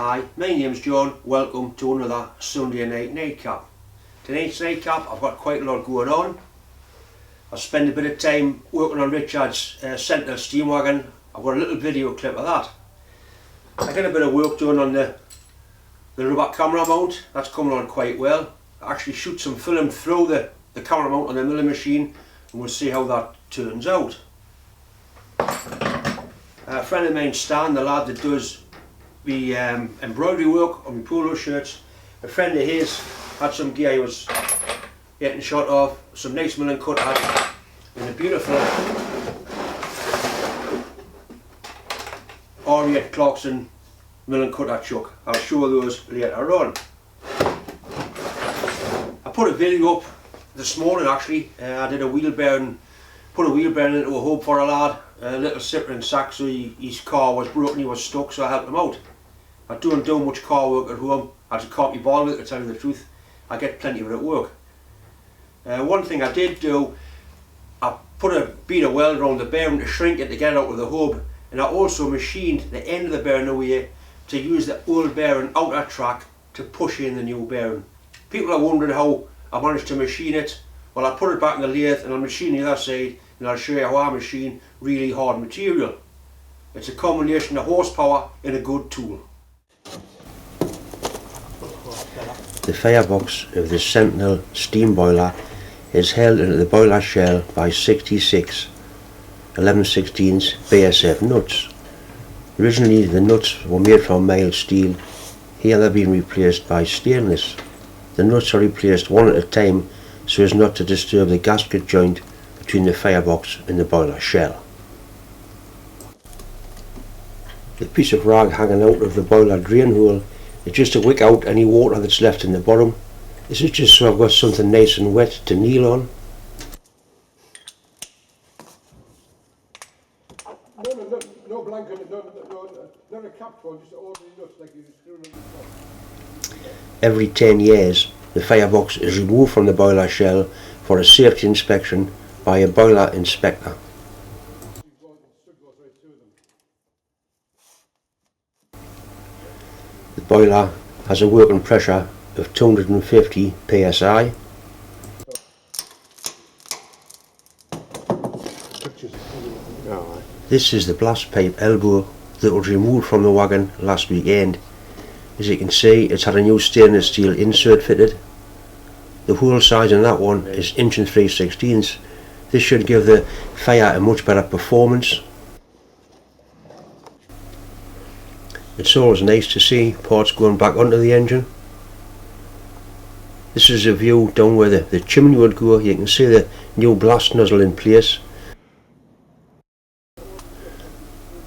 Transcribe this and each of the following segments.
Hi, my name's John. Welcome to another Sunday night nightcap. Tonight's nightcap, I've got quite a lot going on. I've spent a bit of time working on Richard's Sentinel steam wagon. I've got a little video clip of that. I got a bit of work done on the rubber camera mount. That's coming on quite well. I actually shoot some film through the camera mount on the milling machine, and we'll see how that turns out. A friend of mine, Stan, the lad that does the embroidery work on my polo shirts, a friend of his had some gear he was getting shot of, some nice milling cutters in a beautiful R8 Clarkson milling cutter chuck. I'll show those later on. I put a video up this morning actually. I did a wheel bearing, put a wheel bearing into a hub for a lad, a little Citroen sack, so his car was broken, he was stuck, so I helped him out. I don't do much car work at home. I just can't be bothered with it, to tell you the truth. I get plenty of it at work. One thing I did do, I put a bead of weld around the bearing to shrink it to get it out of the hub, and I also machined the end of the bearing away to use the old bearing outer track to push in the new bearing. People are wondering how I managed to machine it. Well, I put it back in the lathe and I'll machine the other side, and I'll show you how I machine really hard material. It's a combination of horsepower and a good tool. The firebox of the Sentinel steam boiler is held into the boiler shell by 66 11/16 BSF nuts. Originally the nuts were made from mild steel. Here they're being replaced by stainless. The nuts are replaced one at a time so as not to disturb the gasket joint between the firebox and the boiler shell. The piece of rag hanging out of the boiler drain hole is just to wick out any water that's left in the bottom. This is just so I've got something nice and wet to kneel on. No blanket, not a capped one, just ordinary nuts like you screw on the top. Every 10 years the firebox is removed from the boiler shell for a safety inspection by a boiler inspector. The boiler has a working pressure of 250 psi. This is the blast pipe elbow that was removed from the wagon last weekend. As you can see, it's had a new stainless steel insert fitted. The hole size on that one is 1 3/16. This should give the fire a much better performance. It's always nice to see parts going back onto the engine. This is a view down where the chimney would go. You can see the new blast nozzle in place.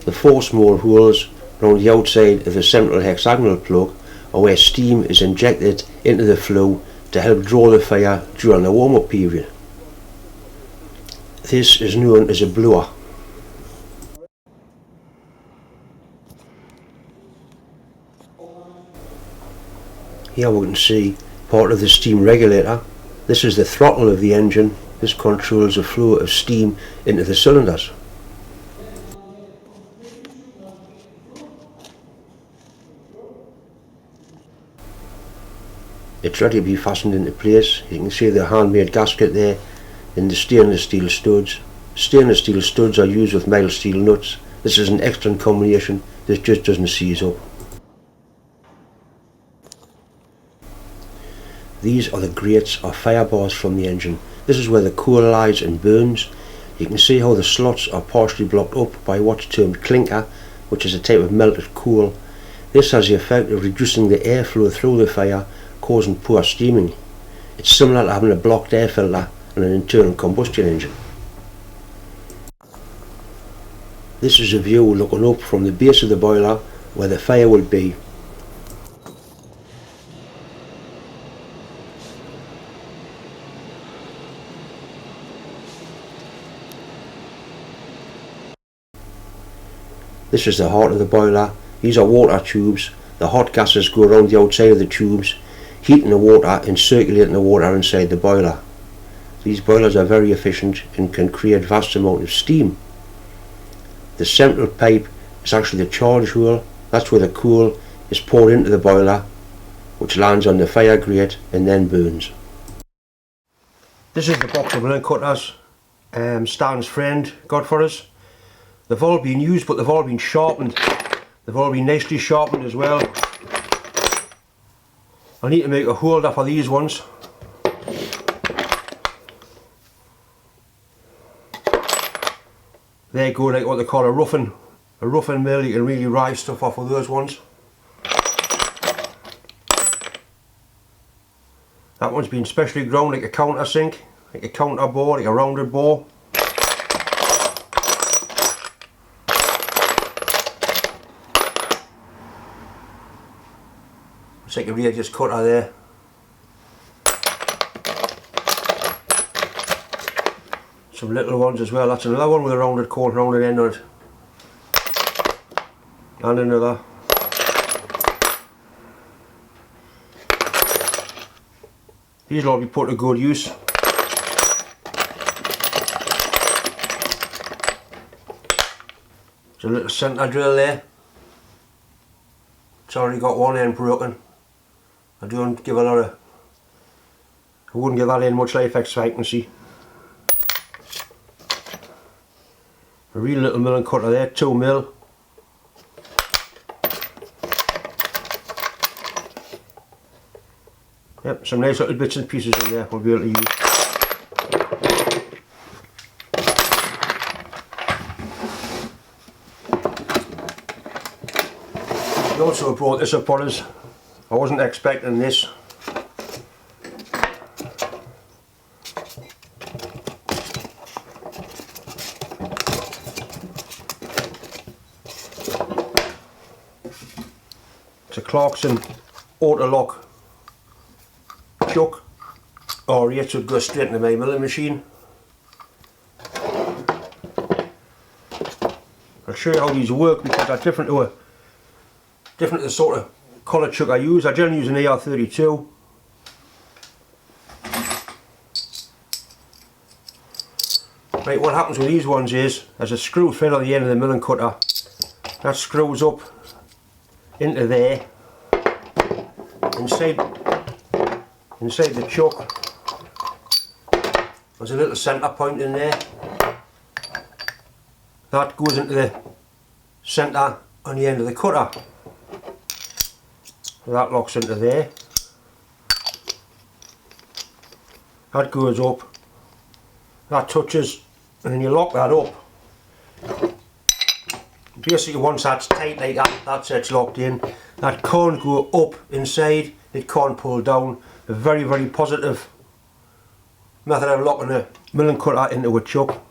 The 4 small holes around the outside of the central hexagonal plug are where steam is injected into the flue to help draw the fire during the warm-up period. This is known as a blower. Here we can see part of the steam regulator. This is the throttle of the engine. This controls the flow of steam into the cylinders. It's ready to be fastened into place. You can see the handmade gasket there and the stainless steel studs. Stainless steel studs are used with mild steel nuts. This is an excellent combination. This just doesn't seize up. These are the grates or fire bars from the engine. This is where the coal lies and burns. You can see how the slots are partially blocked up by what's termed clinker, which is a type of melted coal. This has the effect of reducing the airflow through the fire, causing poor steaming. It's similar to having a blocked air filter on an internal combustion engine. This is a view looking up from the base of the boiler where the fire will be. This is the heart of the boiler. These are water tubes. The hot gases go around the outside of the tubes, heating the water and circulating the water inside the boiler. These boilers are very efficient and can create vast amount of steam. The central pipe is actually the charge hole. That's where the coal is poured into the boiler, which lands on the fire grate and then burns. This is the box of milling cutters Stan's friend got for us. They've all been used, but they've all been sharpened. They've all been nicely sharpened as well. I need to make a holder for these ones. They go like what they call a roughing mill. You can really rise stuff off of those ones. That one's been specially ground like a countersink, like a counter bore, like a rounded bore. It's like a radius cutter there. Some little ones as well. That's another one with a rounded corner, rounded end on it. And another. These will all be put to good use. There's a little centre drill there. It's already got one end broken. I wouldn't give that in much life expectancy. A real little milling cutter there, 2 mil. Yep, some nice little bits and pieces in there we'll be able to use. I also brought this up for us. I wasn't expecting this. It's a Clarkson auto lock chuck, or it should go straight into my milling machine. I'll show you how these work because they're different to the sort of colour chuck I use. I generally use an AR32. Right, what happens with these ones is there's a screw thread on the end of the milling cutter. That screws up into there. Inside the chuck there's a little centre point in there. That goes into the centre on the end of the cutter. That locks into there. That goes up. That touches, and then you lock that up. Basically once that's tight like that, that's it's locked in. That can't go up inside, it can't pull down. A very, very positive method of locking a milling cutter into a chuck.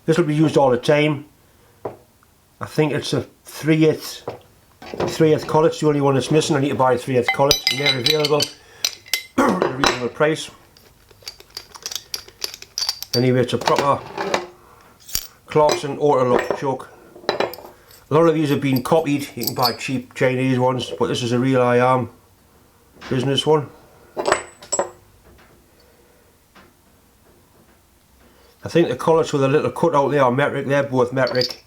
This will be used all the time. I think it's a 3/8 collet's the only one that's missing. I need to buy a 3/8 collet, and they're available at a reasonable price. Anyway, it's a proper Clarkson auto lock chuck. A lot of these have been copied. You can buy cheap Chinese ones, but this is a real I-arm business one. I think the collets with a little cutout there are metric. They're both metric,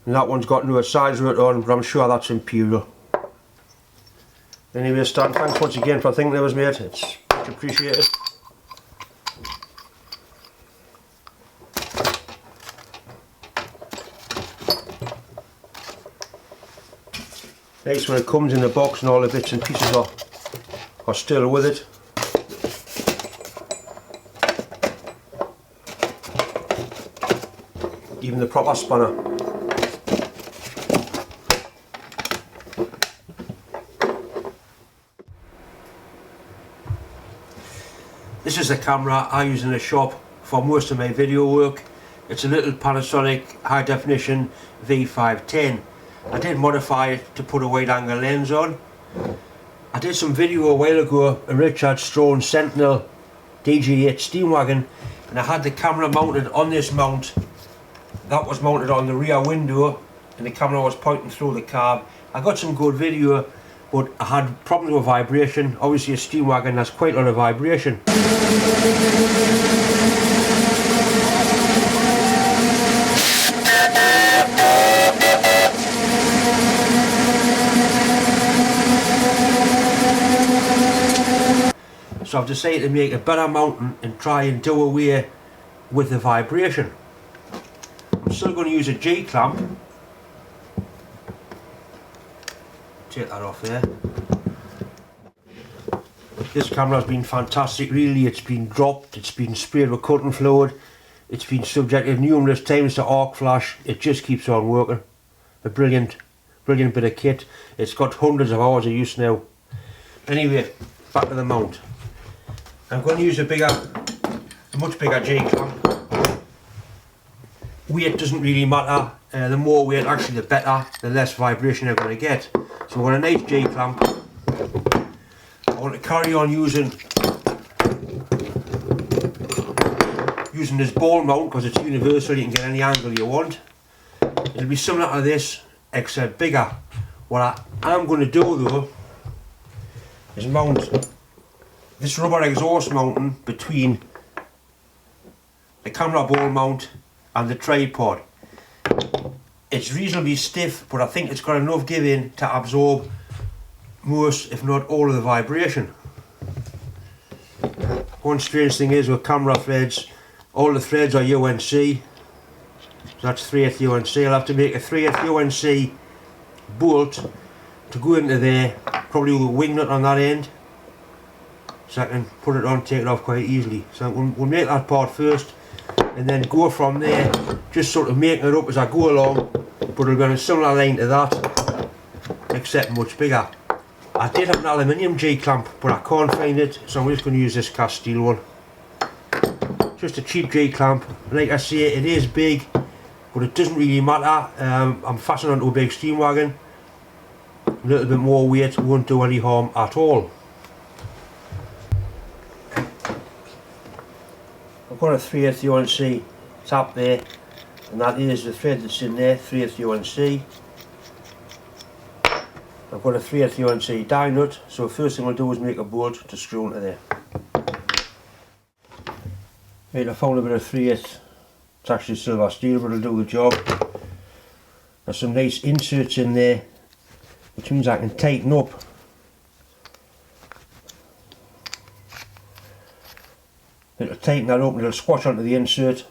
and that one's got no size rotor on, but I'm sure that's imperial. Anyway, Stan, thanks once again for thinking of us, mate. It's much appreciated. Nice when it comes in the box and all the bits and pieces are still with it. Even the proper spanner. This is the camera I use in the shop for most of my video work. It's a little Panasonic high definition V510. I did modify it to put a wide angle lens on. I did some video a while ago, a Richard Strone Sentinel DG8 steam wagon, and I had the camera mounted on this mount. That was mounted on the rear window and the camera was pointing through the cab. I got some good video, but I had problems with vibration. Obviously a steam wagon has quite a lot of vibration. so I've decided to make a better mounting and try and do away with the vibration. I'm still going to use a G-clamp. Take that off there. This camera's been fantastic really. It's been dropped, it's been sprayed with cutting fluid, it's been subjected numerous times to arc flash. It just keeps on working. A brilliant bit of kit. It's got hundreds of hours of use now. Anyway, back to the mount. I'm going to use a much bigger G-clamp. Weight doesn't really matter. The more weight actually the better, the less vibration you're going to get. So we've got a nice G-clamp. I want to carry on using this ball mount because it's universal. You can get any angle you want. It'll be similar to this except bigger. What I am going to do though is mount this rubber exhaust mounting between the camera ball mount and the tripod. It's reasonably stiff, but I think it's got enough give in to absorb most, if not all, of the vibration. One strange thing is with camera threads, all the threads are UNC. So that's 3/8 UNC. I'll have to make a 3/8 UNC bolt to go into there, probably with a wing nut on that end, so I can put it on, take it off quite easily. So we'll make that part first and then go from there, just sort of making it up as I go along, but it'll be on a similar line to that except much bigger. I did have an aluminium G-clamp but I can't find it, so I'm just going to use this cast steel one. Just a cheap G-clamp. Like I say, it is big but it doesn't really matter. I'm fastened onto a big steam wagon. A little bit more weight won't do any harm at all. I've got a 3/8 UNC tap there, and that is the thread that's in there, 3/8 UNC. I've got a 3/8 UNC die nut, so first thing I'll do is make a bolt to screw into there. Right, I found a bit of 3/8, it's actually silver steel but it'll do the job. There's some nice inserts in there, which means I can tighten up it'll tighten that up and it'll squash onto the insert.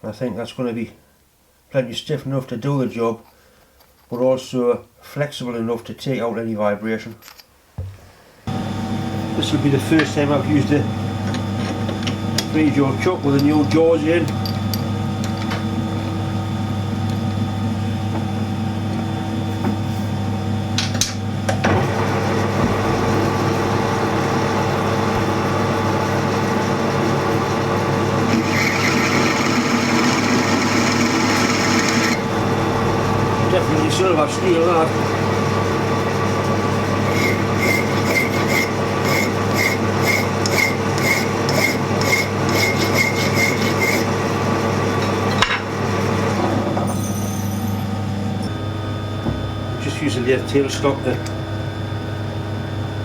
I think that's going to be plenty stiff enough to do the job, but also flexible enough to take out any vibration. This will be the first time I've used a 3-jaw chuck with the new jaws in. Definitely silver steel that. Just use a lathe tailstock to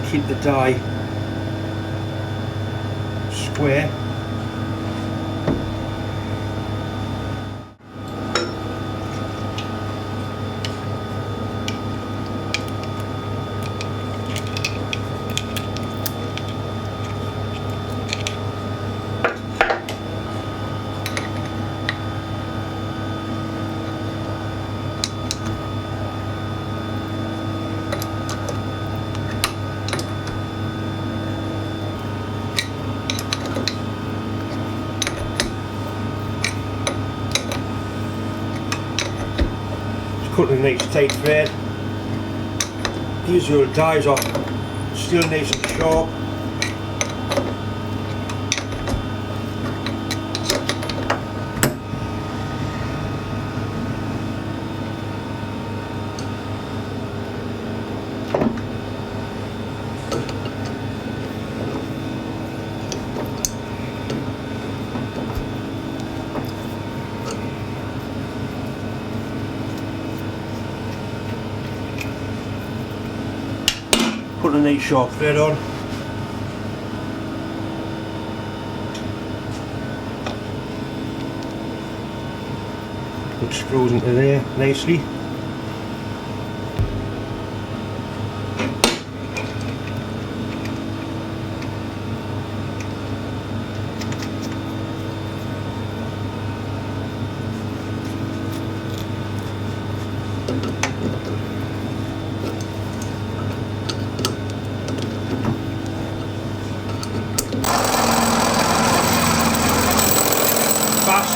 keep the die square. Cutting a nice tight thread. These little dies are still nice and sharp. Put a nice sharp thread on. It screws into there nicely.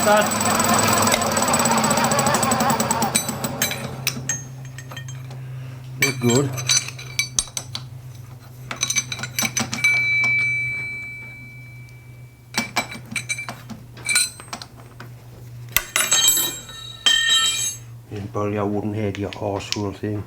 that. Look good. You boil your wooden head, your arsehole thing.